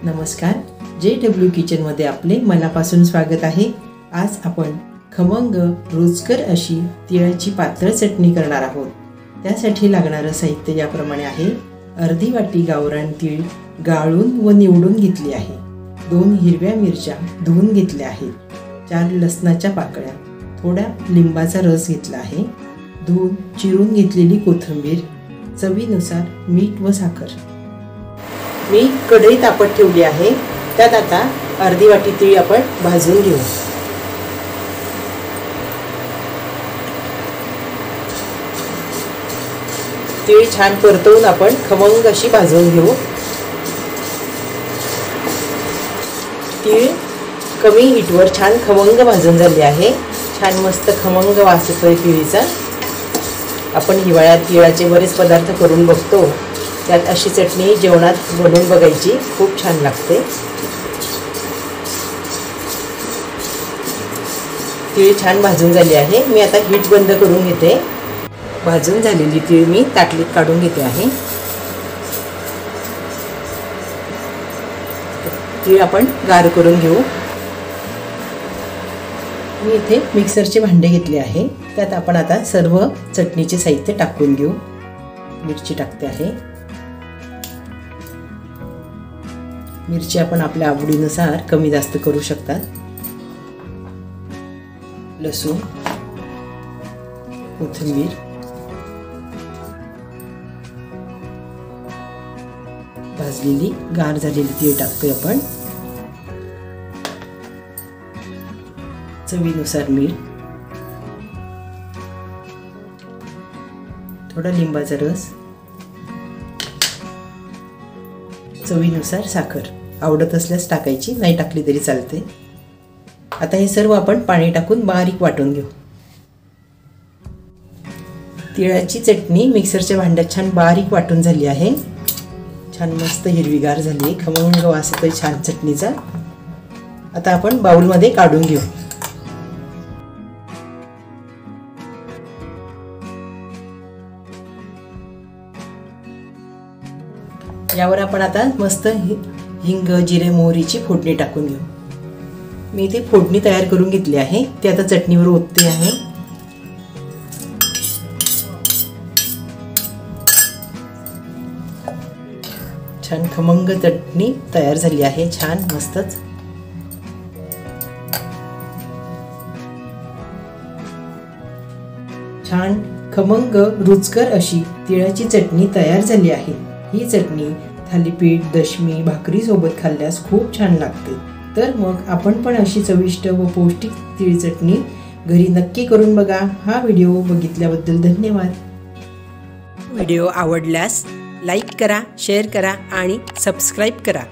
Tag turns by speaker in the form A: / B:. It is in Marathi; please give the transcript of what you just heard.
A: नमस्कार, JW किचनमध्ये आपले मनापासून स्वागत आहे। आज आपण खमंग रुचकर अशी तिळाची पातळ चटणी करणार आहोत। त्यासाठी लागणारे साहित्य याप्रमाणे आहे। अर्धी वाटी गावरान तीळ गाळून व निवडून घेतली आहे। 2 हिरव्या मिरच्या धुवून घेतल्या आहेत। 4 लसणाच्या पाकळ्या, थोडा लिंबाचा रस घेतला आहे। धुवून चिरून घेतलेली कोथिंबीर, चवीनुसार मीठ व साखर। मी कढई तापत ठेवली आहे। त्यात आता अर्धी वाटी तीळ आपण भाजून घेऊ। तीळ छान परतवून आपण खमंग अशी भाजून घेऊ। तीळ कमी हीटवर छान खमंग भाजून झाली आहे। छान मस्त खमंग वास येतोय तीळीचा। आपण हिवाळ्यात तिळाचे बरेच पदार्थ करून बघतो, त्यात अशी चटणी जेवणात बनवून बघायची, खूप छान लागते। तीळ छान भाजून झाली आहे। मी आता हीट बंद करून घेते। भाजून झालेली तीळ मी ताटलीत काढून घेते आहे। तीळ आपण गार करून घेऊ। मी इथे मिक्सरचे भांडे घेतले आहे। त्यात आपण आता सर्व चटणीचे साहित्य टाकून घेऊ। मिरची टाकते आहे। मिरची आपण आपल्या आवडीनुसार कमी जास्त करू शकता। लसूण, कोथिंबीर, भाजलेली गार झालेली तीळ टाकतोय आपण। चवीनुसार मीठ, थोडा लिंबाचा रस, चवीनुसार साखर। आवडत असल्यास टाकायची, नाही टाकली तरी चालते। आता हे सर्व आपण पाणी टाकून बारीक वाटून घेऊ। तिळाची चटणी मिक्सरच्या भांड्यात छान बारीक वाटून झाली आहे। छान मस्त हिरवीगार झाली आहे, खमंग वास येतोय छान चटणीचा। आता आपण बाउलमध्ये काढून घेऊ। यावर आपण आता मस्त हिंग, जिरे, मोहरीची फोडणी टाकून घेऊ। मी इथे फोडणी तयार करून घेतली आहे, ती आता चटणीवर ओतते आहे। छान खमंग चटणी तयार झाली आहे, छान मस्तच। छान खमंग रुचकर अशी तिळाची चटणी तयार झाली आहे। ही चटणी थालीपीठ, दशमी, भाकरी सोबत खाल्ल्यास खूप छान लागते। तर मग आपण पण अशी चविष्ट व पौष्टिक तीळ चटणी घरी नक्की करून बघा। हा व्हिडिओ बघितल्याबद्दल धन्यवाद। व्हिडिओ आवडल्यास लाईक करा, शेअर करा आणि सबस्क्राईब करा।